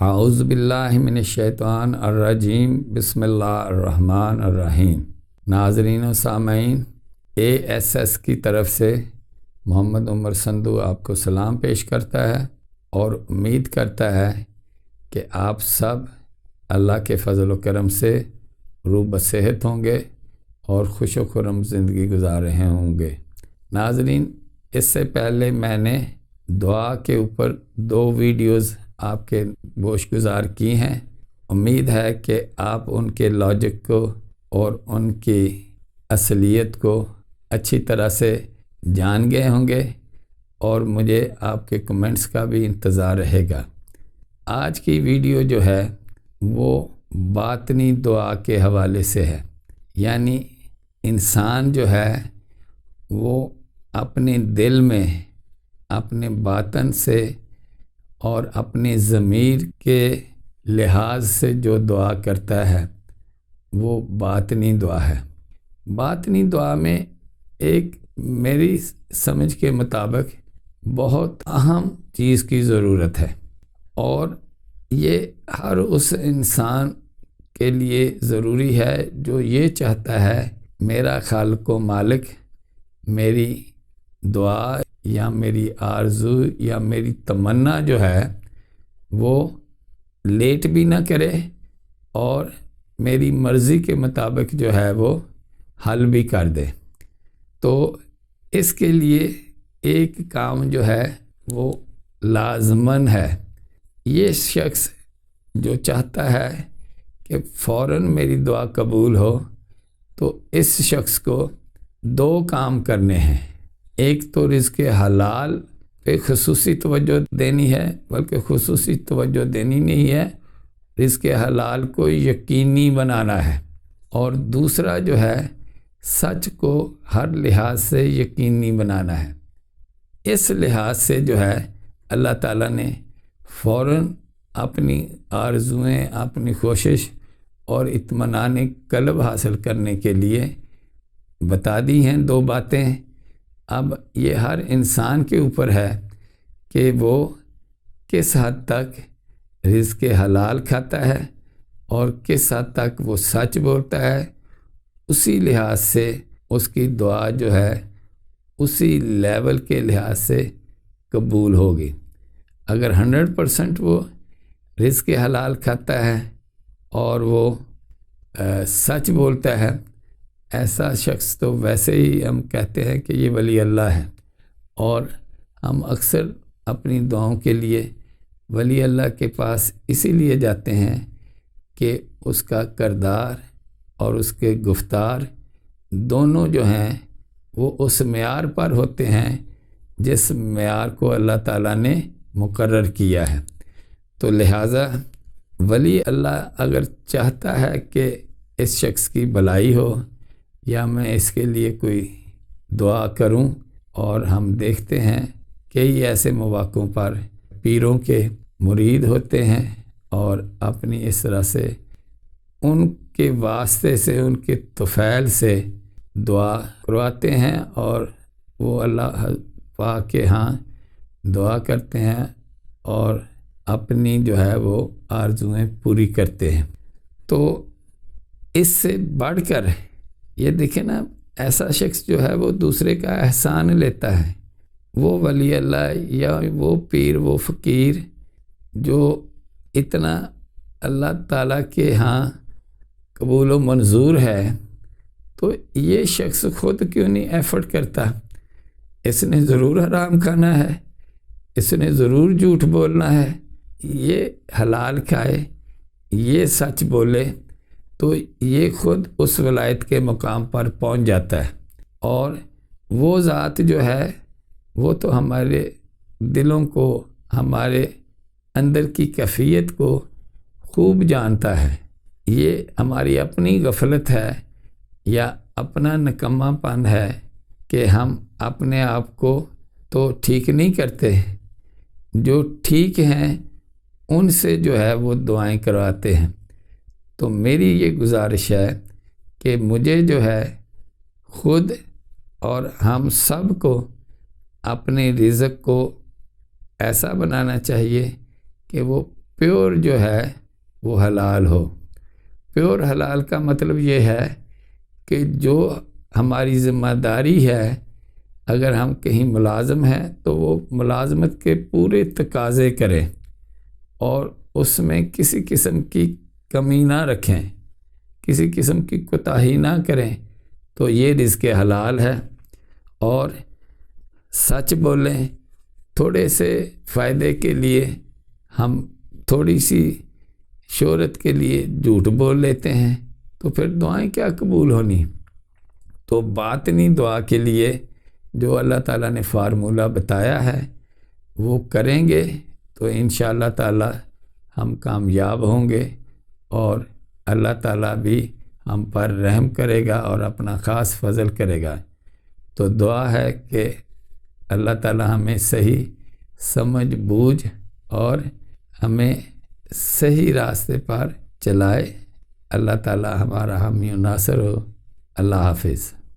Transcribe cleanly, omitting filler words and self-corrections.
اعوذ باللہ من الشیطان الرجیم بسم اللہ الرحمن الرحیم۔ ناظرین و سامعین، ASS کی طرف سے محمد عمر سندھو آپ کو سلام پیش کرتا ہے اور امید کرتا ہے کہ آپ سب اللہ کے فضل و کرم سے روح بصحت ہوں گے اور خوش و خرم زندگی گزار رہے ہوں گے۔ ناظرین، اس سے پہلے میں نے دعا کے اوپر 2 ویڈیوز آپ کے گوش گزار کی ہیں۔ امید ہے کہ آپ ان کے لاجک کو اور ان کی اصلیت کو اچھی طرح سے جان گئے ہوں گے اور مجھے آپ کے کمنٹس کا بھی انتظار رہے گا۔ آج کی ویڈیو جو ہے وہ باطنی دعا کے حوالے سے ہے، یعنی انسان جو ہے وہ اپنے دل میں، اپنے باطن سے اور اپنی ضمیر کے لحاظ سے جو دعا کرتا ہے وہ باطنی دعا ہے۔ باطنی دعا میں ایک میری سمجھ کے مطابق بہت اہم چیز کی ضرورت ہے، اور یہ ہر اس انسان کے لیے ضروری ہے جو یہ چاہتا ہے میرا خالق و مالک میری دعا یا میری آرزو یا میری تمنا جو ہے وہ لیٹ بھی نہ کرے اور میری مرضی کے مطابق جو ہے وہ حل بھی کر دے۔ تو اس کے لیے ایک کام جو ہے وہ لازماً ہے۔ یہ شخص جو چاہتا ہے کہ فوراً میری دعا قبول ہو، تو اس شخص کو 2 کام کرنے ہیں۔ ایک تو رزق حلال پہ خصوصی توجہ دینی ہے، بلکہ خصوصی توجہ دینی نہیں ہے، رزق حلال کو یقینی بنانا ہے، اور دوسرا جو ہے سچ کو ہر لحاظ سے یقینی بنانا ہے۔ اس لحاظ سے جو ہے اللہ تعالیٰ نے فوراً اپنی آرزوئیں، اپنی کوشش اور اطمینان قلب حاصل کرنے کے لیے بتا دی ہیں 2 باتیں۔ اب یہ ہر انسان کے اوپر ہے کہ وہ کس حد تک رزق حلال کھاتا ہے اور کس حد تک وہ سچ بولتا ہے۔ اسی لحاظ سے اس کی دعا جو ہے اسی لیول کے لحاظ سے قبول ہوگی۔ اگر 100% وہ رزق حلال کھاتا ہے اور وہ سچ بولتا ہے، ایسا شخص تو ویسے ہی ہم کہتے ہیں کہ یہ ولی اللہ ہے، اور ہم اکثر اپنی دعاؤں کے لیے ولی اللہ کے پاس اسی لیے جاتے ہیں کہ اس کا کردار اور اس کے گفتار دونوں جو ہیں وہ اس معیار پر ہوتے ہیں جس معیار کو اللہ تعالیٰ نے مقرر کیا ہے۔ تو لہٰذا ولی اللہ اگر چاہتا ہے کہ اس شخص کی بھلائی ہو یا میں اس کے لیے کوئی دعا کروں، اور ہم دیکھتے ہیں کئی ایسے مواقعوں پر پیروں کے مرید ہوتے ہیں اور اپنی اس طرح سے ان کے واسطے سے، ان کے طفیل سے دعا کرواتے ہیں، اور وہ اللہ پاک کے ہاں دعا کرتے ہیں اور اپنی جو ہے وہ آرزوئیں پوری کرتے ہیں۔ تو اس سے بڑھ کر یہ دیکھیں نا، ایسا شخص جو ہے وہ دوسرے کا احسان لیتا ہے۔ وہ ولی اللہ یا وہ پیر، وہ فقیر جو اتنا اللہ تعالیٰ کے ہاں قبول و منظور ہے، تو یہ شخص خود کیوں نہیں ایفرٹ کرتا؟ اس نے ضرور حرام کھانا ہے، اس نے ضرور جھوٹ بولنا ہے، یہ حلال کھائے، یہ سچ بولے، تو یہ خود اس ولایت کے مقام پر پہنچ جاتا ہے۔ اور وہ ذات جو ہے وہ تو ہمارے دلوں کو، ہمارے اندر کی کیفیت کو خوب جانتا ہے۔ یہ ہماری اپنی غفلت ہے یا اپنا نکما پن ہے کہ ہم اپنے آپ کو تو ٹھیک نہیں کرتے، جو ٹھیک ہیں ان سے جو ہے وہ دعائیں کرواتے ہیں۔ تو میری یہ گزارش ہے کہ مجھے جو ہے خود اور ہم سب کو اپنے رزق کو ایسا بنانا چاہیے کہ وہ پیور جو ہے وہ حلال ہو۔ پیور حلال کا مطلب یہ ہے کہ جو ہماری ذمہ داری ہے، اگر ہم کہیں ملازم ہیں تو وہ ملازمت کے پورے تقاضے کریں اور اس میں کسی قسم کی کمی نہ رکھیں، کسی قسم کی کوتاہی نہ کریں، تو یہ رزق حلال ہے۔ اور سچ بولیں، تھوڑے سے فائدے کے لیے ہم تھوڑی سی شہرت کے لیے جھوٹ بول لیتے ہیں، تو پھر دعائیں کیا قبول ہونی؟ تو باطنی دعا کے لیے جو اللہ تعالیٰ نے فارمولہ بتایا ہے وہ کریں گے تو انشاءاللہ تعالیٰ ہم کامیاب ہوں گے، اور اللہ تعالیٰ بھی ہم پر رحم کرے گا اور اپنا خاص فضل کرے گا۔ تو دعا ہے کہ اللہ تعالیٰ ہمیں صحیح سمجھ بوجھ اور ہمیں صحیح راستے پر چلائے۔ اللہ تعالیٰ ہمارا حامی و ناصر ہو۔ اللہ حافظ۔